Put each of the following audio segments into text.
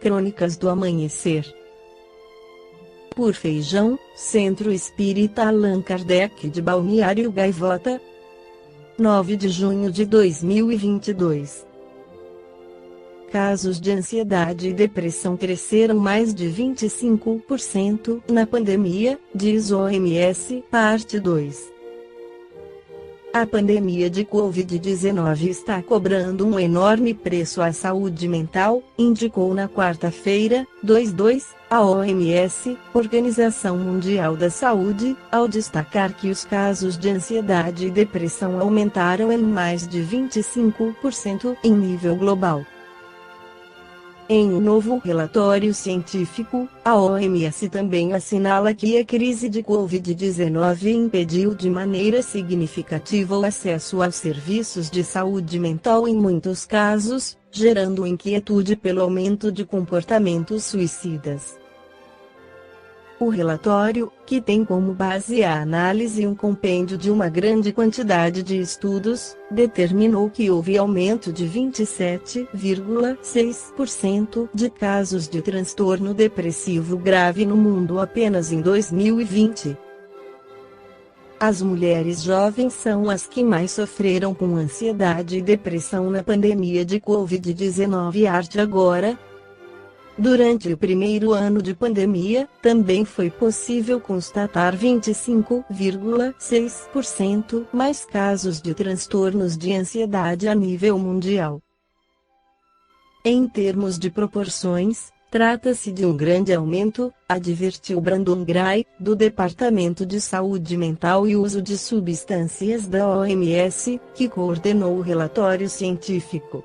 Crônicas do Amanhecer. Por Feijão, Centro Espírita Allan Kardec de Balneário Gaivota, 9 de junho de 2022. Casos de ansiedade e depressão cresceram mais de 25% na pandemia, diz OMS, parte 2. A pandemia de Covid-19 está cobrando um enorme preço à saúde mental, indicou na quarta-feira, 2/2, a OMS, Organização Mundial da Saúde, ao destacar que os casos de ansiedade e depressão aumentaram em mais de 25% em nível global. Em um novo relatório científico, a OMS também assinala que a crise de Covid-19 impediu de maneira significativa o acesso aos serviços de saúde mental em muitos casos, gerando inquietude pelo aumento de comportamentos suicidas. O relatório, que tem como base a análise e um compêndio de uma grande quantidade de estudos, determinou que houve aumento de 27,6% de casos de transtorno depressivo grave no mundo apenas em 2020. As mulheres jovens são as que mais sofreram com ansiedade e depressão na pandemia de Covid-19. Arte agora. Durante o primeiro ano de pandemia, também foi possível constatar 25,6% mais casos de transtornos de ansiedade a nível mundial. Em termos de proporções, trata-se de um grande aumento, advertiu Brandon Gray, do Departamento de Saúde Mental e Uso de Substâncias da OMS, que coordenou o relatório científico.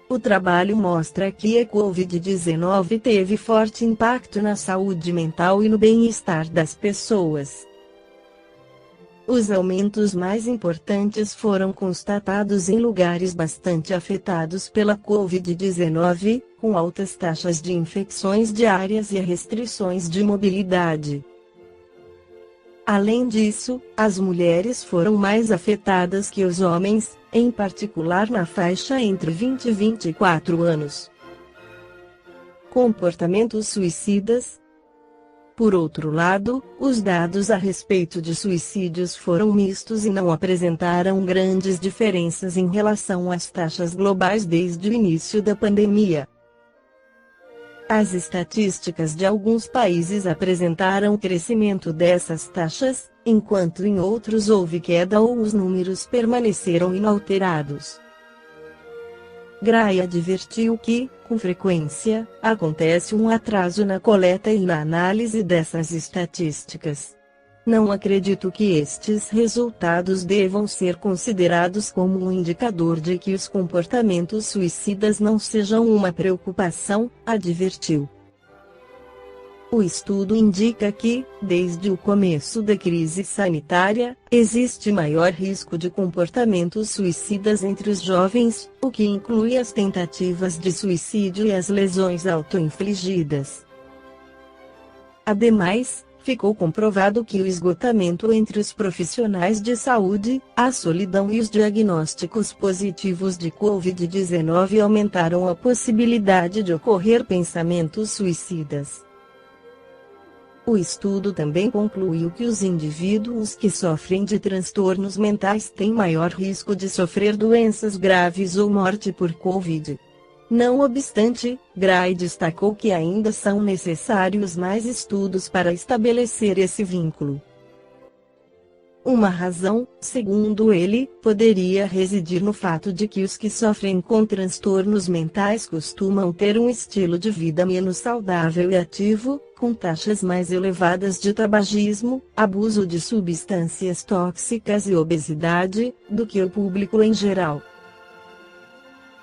O trabalho mostra que a Covid-19 teve forte impacto na saúde mental e no bem-estar das pessoas. Os aumentos mais importantes foram constatados em lugares bastante afetados pela Covid-19, com altas taxas de infecções diárias e restrições de mobilidade. Além disso, as mulheres foram mais afetadas que os homens, em particular na faixa entre 20 e 24 anos. Comportamentos suicidas. Por outro lado, os dados a respeito de suicídios foram mistos e não apresentaram grandes diferenças em relação às taxas globais desde o início da pandemia. As estatísticas de alguns países apresentaram crescimento dessas taxas, enquanto em outros houve queda ou os números permaneceram inalterados. Gray advertiu que, com frequência, acontece um atraso na coleta e na análise dessas estatísticas. Não acredito que estes resultados devam ser considerados como um indicador de que os comportamentos suicidas não sejam uma preocupação, advertiu. O estudo indica que, desde o começo da crise sanitária, existe maior risco de comportamentos suicidas entre os jovens, o que inclui as tentativas de suicídio e as lesões autoinfligidas. Ademais, ficou comprovado que o esgotamento entre os profissionais de saúde, a solidão e os diagnósticos positivos de Covid-19 aumentaram a possibilidade de ocorrer pensamentos suicidas. O estudo também concluiu que os indivíduos que sofrem de transtornos mentais têm maior risco de sofrer doenças graves ou morte por Covid. Não obstante, Gray destacou que ainda são necessários mais estudos para estabelecer esse vínculo. Uma razão, segundo ele, poderia residir no fato de que os que sofrem com transtornos mentais costumam ter um estilo de vida menos saudável e ativo, com taxas mais elevadas de tabagismo, abuso de substâncias tóxicas e obesidade, do que o público em geral.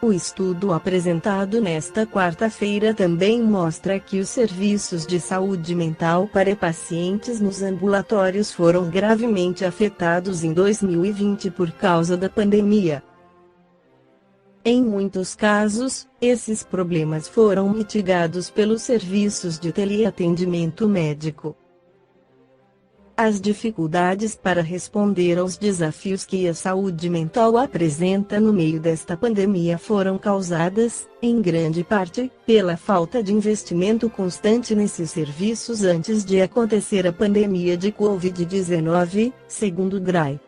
O estudo apresentado nesta quarta-feira também mostra que os serviços de saúde mental para pacientes nos ambulatórios foram gravemente afetados em 2020 por causa da pandemia. Em muitos casos, esses problemas foram mitigados pelos serviços de teleatendimento médico. As dificuldades para responder aos desafios que a saúde mental apresenta no meio desta pandemia foram causadas, em grande parte, pela falta de investimento constante nesses serviços antes de acontecer a pandemia de Covid-19, segundo Gray.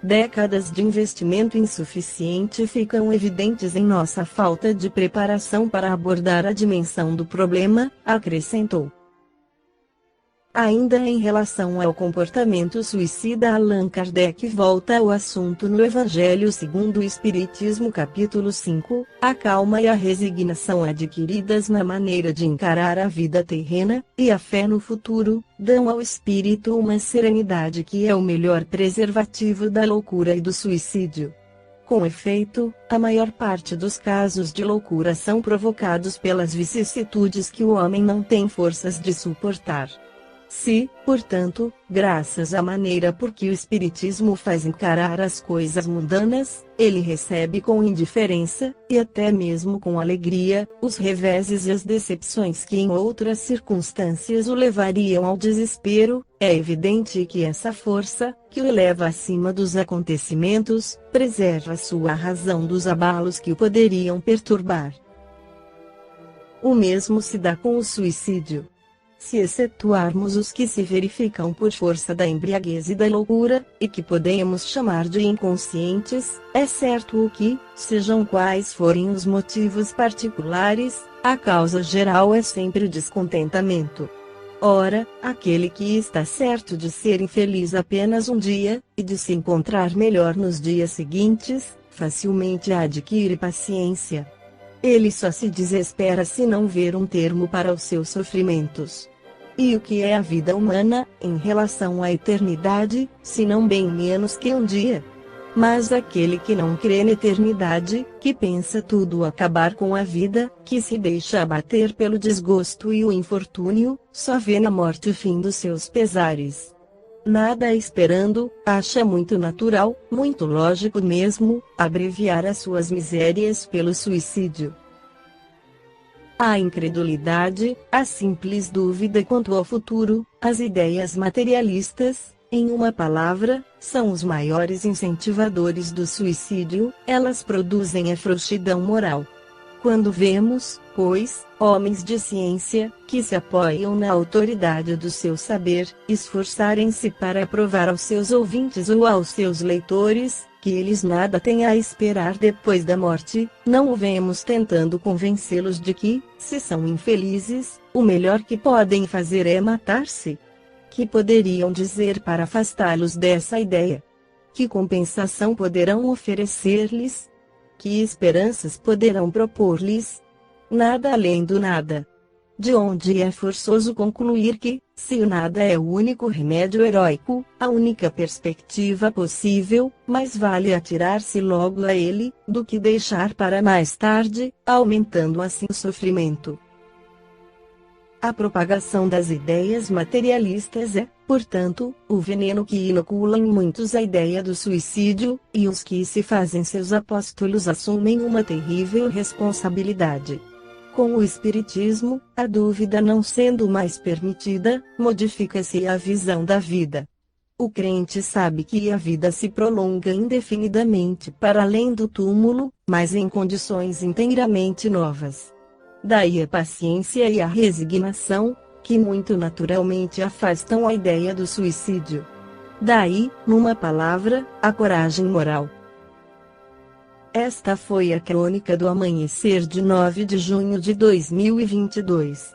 Décadas de investimento insuficiente ficam evidentes em nossa falta de preparação para abordar a dimensão do problema, acrescentou. Ainda em relação ao comportamento suicida, Allan Kardec volta ao assunto no Evangelho segundo o Espiritismo capítulo 5, a calma e a resignação adquiridas na maneira de encarar a vida terrena, e a fé no futuro, dão ao espírito uma serenidade que é o melhor preservativo da loucura e do suicídio. Com efeito, a maior parte dos casos de loucura são provocados pelas vicissitudes que o homem não tem forças de suportar. Se, portanto, graças à maneira por que o Espiritismo faz encarar as coisas mundanas, ele recebe com indiferença, e até mesmo com alegria, os reveses e as decepções que em outras circunstâncias o levariam ao desespero, é evidente que essa força, que o eleva acima dos acontecimentos, preserva sua razão dos abalos que o poderiam perturbar. O mesmo se dá com o suicídio. Se excetuarmos os que se verificam por força da embriaguez e da loucura, e que podemos chamar de inconscientes, é certo que, sejam quais forem os motivos particulares, a causa geral é sempre o descontentamento. Ora, aquele que está certo de ser infeliz apenas um dia, e de se encontrar melhor nos dias seguintes, facilmente adquire paciência. Ele só se desespera se não ver um termo para os seus sofrimentos. E o que é a vida humana, em relação à eternidade, se não bem menos que um dia? Mas aquele que não crê na eternidade, que pensa tudo acabar com a vida, que se deixa abater pelo desgosto e o infortúnio, só vê na morte o fim dos seus pesares. Nada esperando, acha muito natural, muito lógico mesmo, abreviar as suas misérias pelo suicídio. A incredulidade, a simples dúvida quanto ao futuro, as ideias materialistas, em uma palavra, são os maiores incentivadores do suicídio, elas produzem a frouxidão moral. Quando vemos, pois, homens de ciência, que se apoiam na autoridade do seu saber, esforçarem-se para provar aos seus ouvintes ou aos seus leitores, que eles nada têm a esperar depois da morte, não o vemos tentando convencê-los de que, se são infelizes, o melhor que podem fazer é matar-se. Que poderiam dizer para afastá-los dessa ideia? Que compensação poderão oferecer-lhes? Que esperanças poderão propor-lhes? Nada além do nada. De onde é forçoso concluir que, se o nada é o único remédio heróico, a única perspectiva possível, mais vale atirar-se logo a ele, do que deixar para mais tarde, aumentando assim o sofrimento. A propagação das ideias materialistas é, portanto, o veneno que inocula em muitos a ideia do suicídio, e os que se fazem seus apóstolos assumem uma terrível responsabilidade. Com o Espiritismo, a dúvida não sendo mais permitida, modifica-se a visão da vida. O crente sabe que a vida se prolonga indefinidamente para além do túmulo, mas em condições inteiramente novas. Daí a paciência e a resignação, que muito naturalmente afastam a ideia do suicídio. Daí, numa palavra, a coragem moral. Esta foi a crônica do amanhecer de 9 de junho de 2022.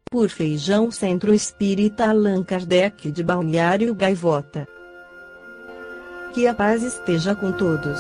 Por Feijão Centro Espírita Allan Kardec de Balneário Gaivota. Que a paz esteja com todos.